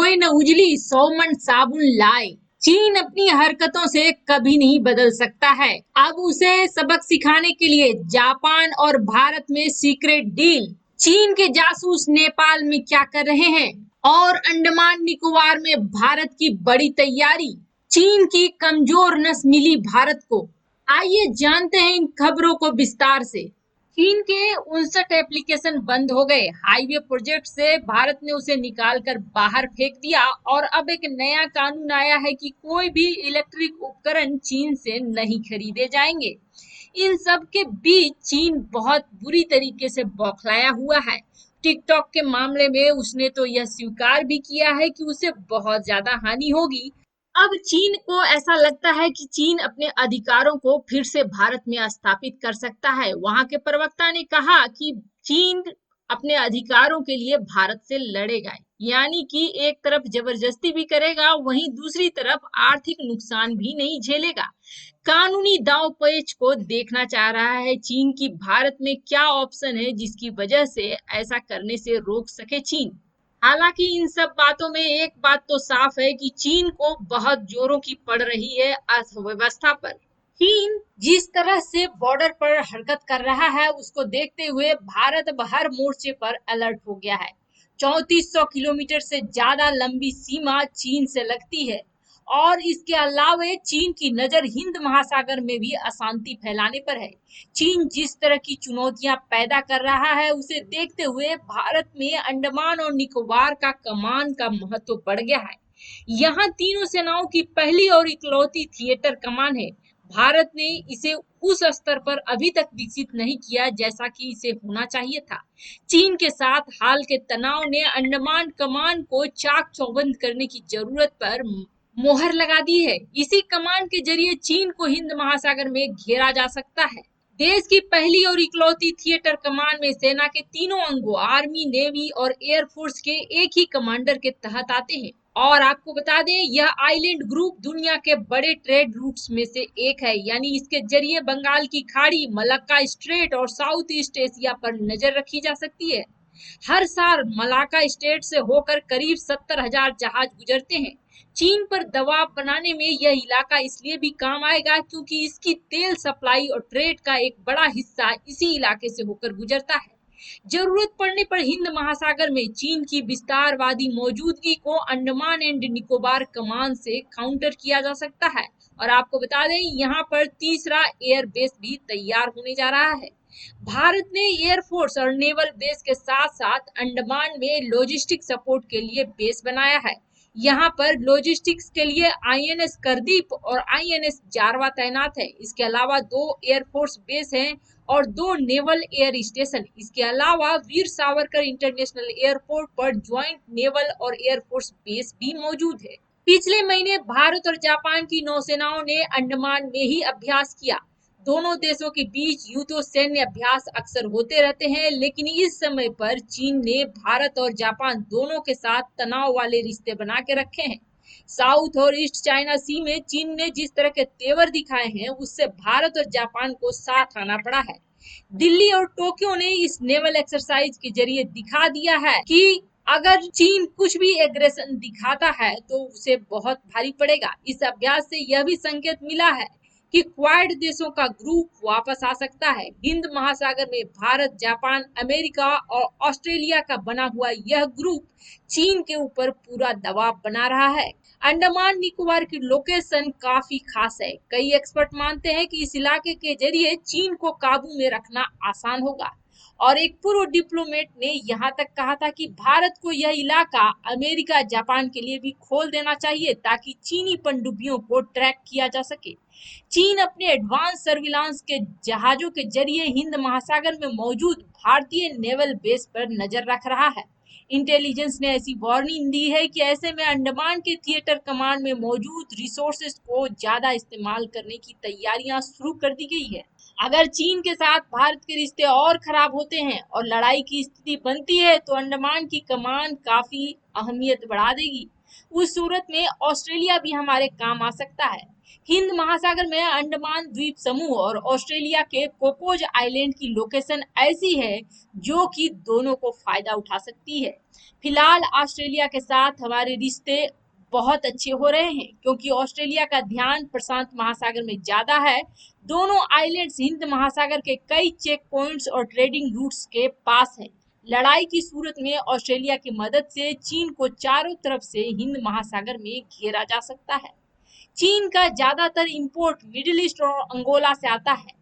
धोए न उजली 100 मन साबुन लाए। चीन अपनी हरकतों से कभी नहीं बदल सकता है। अब उसे सबक सिखाने के लिए जापान और भारत में सीक्रेट डील। चीन के जासूस नेपाल में क्या कर रहे हैं और अंडमान निकोबार में भारत की बड़ी तैयारी। चीन की कमजोर नस मिली भारत को। आइए जानते हैं इन खबरों को विस्तार से। चीन के 59 एप्लीकेशन बंद हो गए। हाईवे प्रोजेक्ट से भारत ने उसे निकाल कर बाहर फेंक दिया और अब एक नया कानून आया है कि कोई भी इलेक्ट्रिक उपकरण चीन से नहीं खरीदे जाएंगे। इन सब के बीच चीन बहुत बुरी तरीके से बौखलाया हुआ है। टिकटॉक के मामले में उसने तो यह स्वीकार भी किया है कि उसे बहुत ज्यादा हानि होगी। अब चीन को ऐसा लगता है कि चीन अपने अधिकारों को फिर से भारत में स्थापित कर सकता है। वहां के प्रवक्ता ने कहा कि चीन अपने अधिकारों के लिए भारत से लड़ेगा, यानी कि एक तरफ जबरदस्ती भी करेगा, वहीं दूसरी तरफ आर्थिक नुकसान भी नहीं झेलेगा। कानूनी दांव पेच को देखना चाह रहा है चीन की भारत में क्या ऑप्शन है जिसकी वजह से ऐसा करने से रोक सके चीन। हालांकि इन सब बातों में एक बात तो साफ है कि चीन को बहुत जोरों की पड़ रही है अर्थव्यवस्था पर। चीन जिस तरह से बॉर्डर पर हरकत कर रहा है उसको देखते हुए भारत अब हर मोर्चे पर अलर्ट हो गया है। 3400 किलोमीटर से ज्यादा लंबी सीमा चीन से लगती है और इसके अलावा चीन की नजर हिंद महासागर में भी अशांति फैलाने पर है। चीन जिस तरह की चुनौतियां पैदा कर रहा है उसे देखते हुए भारत में अंडमान और निकोबार का कमान का महत्व बढ़ गया है। यहाँ तीनों सेनाओं की पहली और इकलौती थिएटर कमान है। भारत ने इसे उस स्तर पर अभी तक विकसित नहीं किया जैसा कि इसे होना चाहिए था। चीन के साथ हाल के तनाव ने अंडमान कमान को चाक चौबंद करने की जरूरत पर मोहर लगा दी है। इसी कमान के जरिए चीन को हिंद महासागर में घेरा जा सकता है। देश की पहली और इकलौती थिएटर कमान में सेना के तीनों अंगों आर्मी, नेवी और एयरफोर्स के एक ही कमांडर के तहत आते हैं। और आपको बता दें यह आइलैंड ग्रुप दुनिया के बड़े ट्रेड रूट्स में से एक है, यानी इसके जरिए बंगाल की खाड़ी, मलक्का स्ट्रेट और साउथ ईस्ट एशिया पर नजर रखी जा सकती है। हर साल मलाका स्टेट से होकर करीब 70,000 जहाज गुजरते हैं। चीन पर दबाव बनाने में यह इलाका इसलिए भी काम आएगा क्योंकि इसकी तेल सप्लाई और ट्रेड का एक बड़ा हिस्सा इसी इलाके से होकर गुजरता है। जरूरत पड़ने पर हिंद महासागर में चीन की विस्तारवादी मौजूदगी को अंडमान एंड निकोबार कमान से काउंटर किया जा सकता है। और आपको बता दें यहाँ पर तीसरा एयर बेस भी तैयार होने जा रहा है। भारत ने एयरफोर्स और नेवल बेस के साथ साथ अंडमान में लॉजिस्टिक सपोर्ट के लिए बेस बनाया है। यहाँ पर लॉजिस्टिक्स के लिए आईएनएस करदीप और आईएनएस जारवा तैनात है। इसके अलावा 2 एयरफोर्स बेस हैं और 2 नेवल एयर स्टेशन। इसके अलावा वीर सावरकर इंटरनेशनल एयरपोर्ट पर ज्वाइंट नेवल और एयरफोर्स बेस भी मौजूद है। पिछले महीने भारत और जापान की नौसेनाओं ने अंडमान में ही अभ्यास किया। दोनों देशों के बीच युद्ध सैन्य अभ्यास अक्सर होते रहते हैं, लेकिन इस समय पर चीन ने भारत और जापान दोनों के साथ तनाव वाले रिश्ते बना के रखे हैं। साउथ और ईस्ट चाइना सी में चीन ने जिस तरह के तेवर दिखाए हैं उससे भारत और जापान को साथ आना पड़ा है। दिल्ली और टोक्यो ने इस नेवल एक्सरसाइज के जरिए दिखा दिया है कि अगर चीन कुछ भी एग्रेशन दिखाता है तो उसे बहुत भारी पड़ेगा। इस अभ्यास से यह भी संकेत मिला है कि क्वाड देशों का ग्रुप वापस आ सकता है। हिंद महासागर में भारत, जापान, अमेरिका और ऑस्ट्रेलिया का बना हुआ यह ग्रुप चीन के ऊपर पूरा दबाव बना रहा है। अंडमान निकोबार की लोकेशन काफी खास है। कई एक्सपर्ट मानते हैं कि इस इलाके के जरिए चीन को काबू में रखना आसान होगा। और एक पूर्व डिप्लोमेट ने यहाँ तक कहा था कि भारत को यह इलाका अमेरिका, जापान के लिए भी खोल देना चाहिए ताकि चीनी पनडुब्बियों को ट्रैक किया जा सके। चीन अपने एडवांस सर्विलांस के जहाजों के जरिए हिंद महासागर में मौजूद भारतीय नेवल बेस पर नजर रख रहा है। इंटेलिजेंस ने ऐसी वार्निंग दी है कि ऐसे में अंडमान के थिएटर कमांड में मौजूद रिसोर्सेज को ज्यादा इस्तेमाल करने की तैयारियां शुरू कर दी गई है। अगर चीन के साथ भारत के रिश्ते और खराब होते हैं और लड़ाई की स्थिति बनती है तो अंडमान की कमान काफी अहमियत बढ़ा देगी। उस सूरत में ऑस्ट्रेलिया भी हमारे काम आ सकता है। हिंद महासागर में अंडमान द्वीप समूह और ऑस्ट्रेलिया के कोकोज आइलैंड की लोकेशन ऐसी है जो कि दोनों को फायदा उठा सकती है। फिलहाल ऑस्ट्रेलिया के साथ हमारे रिश्ते बहुत अच्छे हो रहे हैं क्योंकि ऑस्ट्रेलिया का ध्यान प्रशांत महासागर में ज्यादा है। दोनों आइलैंड्स हिंद महासागर के कई चेक पॉइंट्स और ट्रेडिंग रूट्स के पास है। लड़ाई की सूरत में ऑस्ट्रेलिया की मदद से चीन को चारों तरफ से हिंद महासागर में घेरा जा सकता है। चीन का ज्यादातर इंपोर्ट मिडिल ईस्ट और अंगोला से आता है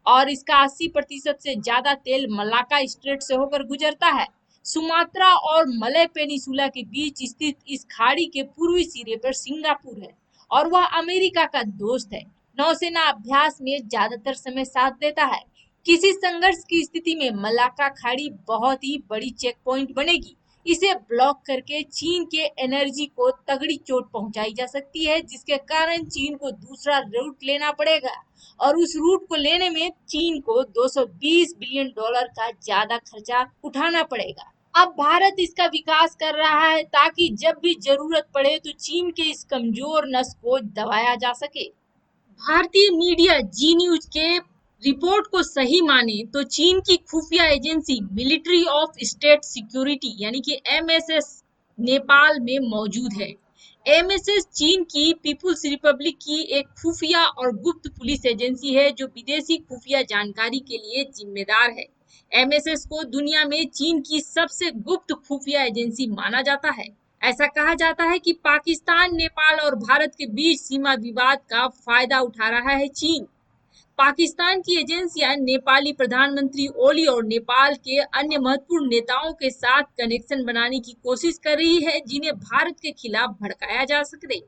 और इसका 80% से ज्यादा तेल मलाक्का स्ट्रेट से होकर गुजरता है। सुमात्रा और मलय पेनिसुला के बीच स्थित इस खाड़ी के पूर्वी सिरे पर सिंगापुर है और वह अमेरिका का दोस्त है। नौसेना अभ्यास में ज्यादातर समय साथ देता है। किसी संघर्ष की स्थिति में मलाक्का खाड़ी बहुत ही बड़ी चेक पॉइंट बनेगी। इसे ब्लॉक करके चीन के एनर्जी को तगड़ी चोट पहुंचाई जा सकती है, जिसके कारण चीन को दूसरा रूट लेना पड़ेगा और उस रूट को लेने में चीन को 220 बिलियन डॉलर का ज्यादा खर्चा उठाना पड़ेगा। अब भारत इसका विकास कर रहा है ताकि जब भी जरूरत पड़े तो चीन के इस कमजोर नस को दबाया जा सके। भारतीय मीडिया जी न्यूज के रिपोर्ट को सही माने तो चीन की खुफिया agency military of state security यानी कि एमएसएस नेपाल में मौजूद है। एमएसएस चीन की पीपुल्स रिपब्लिक की एक खुफिया और गुप्त पुलिस एजेंसी है जो विदेशी खुफिया जानकारी के लिए जिम्मेदार है। एमएसएस को दुनिया में चीन की सबसे गुप्त खुफिया एजेंसी माना जाता है। ऐसा कहा जाता है कि पाकिस्तान, नेपाल और भारत के बीच सीमा विवाद का फायदा उठा रहा है चीन। पाकिस्तान की एजेंसियां नेपाली प्रधानमंत्री ओली और नेपाल के अन्य महत्वपूर्ण नेताओं के साथ कनेक्शन बनाने की कोशिश कर रही है जिन्हें भारत के खिलाफ भड़काया जा सके।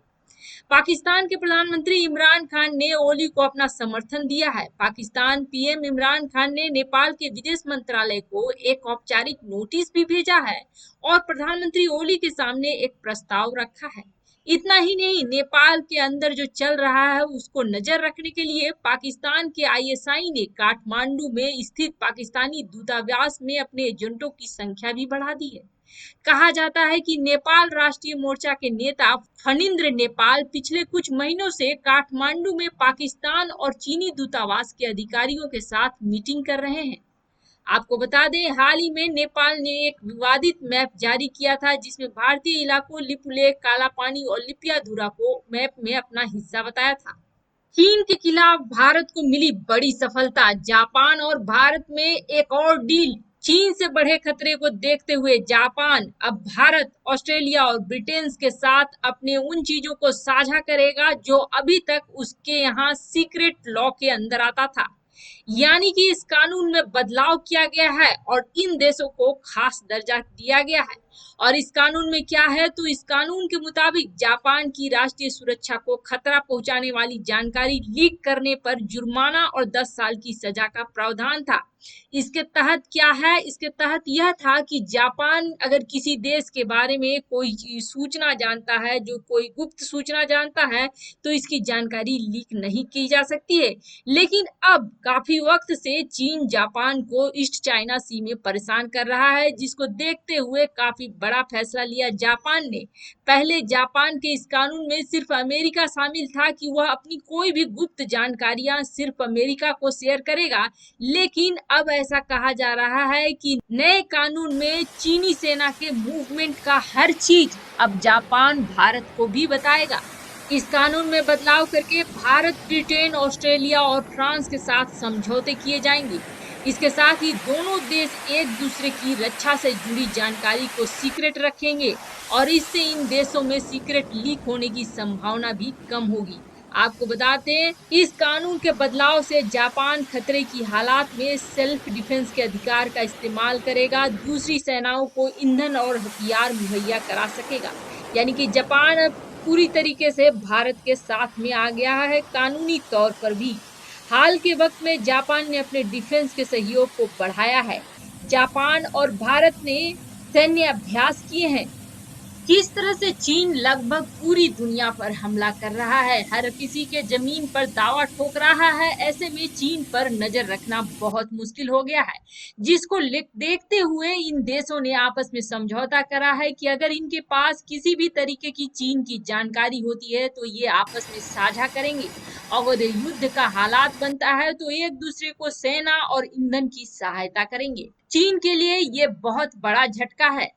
पाकिस्तान के प्रधानमंत्री इमरान खान ने ओली को अपना समर्थन दिया है। पाकिस्तान पीएम इमरान खान ने नेपाल के विदेश मंत्रालय को एक औपचारिक नोटिस भी भेजा है और प्रधानमंत्री ओली के सामने एक प्रस्ताव रखा है। इतना ही नहीं, नेपाल के अंदर जो चल रहा है उसको नजर रखने के लिए पाकिस्तान के आईएसआई ने काठमांडू में स्थित पाकिस्तानी दूतावास में अपने एजेंटों की संख्या भी बढ़ा दी है। कहा जाता है कि नेपाल राष्ट्रीय मोर्चा के नेता फणींद्र नेपाल पिछले कुछ महीनों से काठमांडू में पाकिस्तान और चीनी दूतावास के अधिकारियों के साथ मीटिंग कर रहे हैं। आपको बता दें, हाल ही में नेपाल ने एक विवादित मैप जारी किया था जिसमें भारतीय इलाकों लिपुलेख, कालापानी और लिपियाधुरा को मैप में अपना हिस्सा बताया था। चीन के खिलाफ भारत को मिली बड़ी सफलता। जापान और भारत में एक और डील। चीन से बढ़े खतरे को देखते हुए जापान अब भारत, ऑस्ट्रेलिया और ब्रिटेन के साथ अपने उन चीजों को साझा करेगा जो अभी तक उसके यहाँ सीक्रेट लॉ के अंदर आता था। यानी कि इस कानून में बदलाव किया गया है और इन देशों को खास दर्जा दिया गया है। और इस कानून में क्या है, तो इस कानून के मुताबिक जापान की राष्ट्रीय सुरक्षा को खतरा पहुंचाने वाली जानकारी लीक करने पर जुर्माना और 10 साल की सजा का प्रावधान था। इसके तहत क्या है, इसके तहत यह था कि जापान अगर किसी देश के बारे में कोई सूचना जानता है, जो कोई गुप्त सूचना जानता है, तो इसकी जानकारी लीक नहीं की जा सकती है। लेकिन अब काफी वक्त से चीन जापान को ईस्ट चाइना सी में परेशान कर रहा है, जिसको देखते हुए काफी बड़ा फैसला लिया जापान ने। पहले जापान के इस कानून में सिर्फ अमेरिका शामिल था कि वह अपनी कोई भी गुप्त जानकारियां सिर्फ अमेरिका को शेयर करेगा, लेकिन अब ऐसा कहा जा रहा है कि नए कानून में चीनी सेना के मूवमेंट का हर चीज अब जापान भारत को भी बताएगा। इस कानून में बदलाव करके भारत, ब्रिटेन, ऑस्ट्रेलिया और फ्रांस के साथ समझौते किए जाएंगे। इसके साथ ही दोनों देश एक दूसरे की रक्षा से जुड़ी जानकारी को सीक्रेट रखेंगे और इससे इन देशों में सीक्रेट लीक होने की संभावना भी कम होगी। आपको बताते हैं, इस कानून के बदलाव से जापान खतरे की हालात में सेल्फ डिफेंस के अधिकार का इस्तेमाल करेगा, दूसरी सेनाओं को ईंधन और हथियार मुहैया करा सकेगा। यानी कि जापान अब पूरी तरीके से भारत के साथ में आ गया है, कानूनी तौर पर भी। हाल के वक्त में जापान ने अपने डिफेंस के सहयोग को बढ़ाया है। जापान और भारत ने सैन्य अभ्यास किए हैं। किस तरह से चीन लगभग पूरी दुनिया पर हमला कर रहा है, हर किसी के जमीन पर दावा ठोक रहा है। ऐसे में चीन पर नजर रखना बहुत मुश्किल हो गया है, जिसको देखते हुए इन देशों ने आपस में समझौता करा है कि अगर इनके पास किसी भी तरीके की चीन की जानकारी होती है तो ये आपस में साझा करेंगे। अगर युद्ध का हालात बनता है तो एक दूसरे को सेना और ईंधन की सहायता करेंगे। चीन के लिए ये बहुत बड़ा झटका है।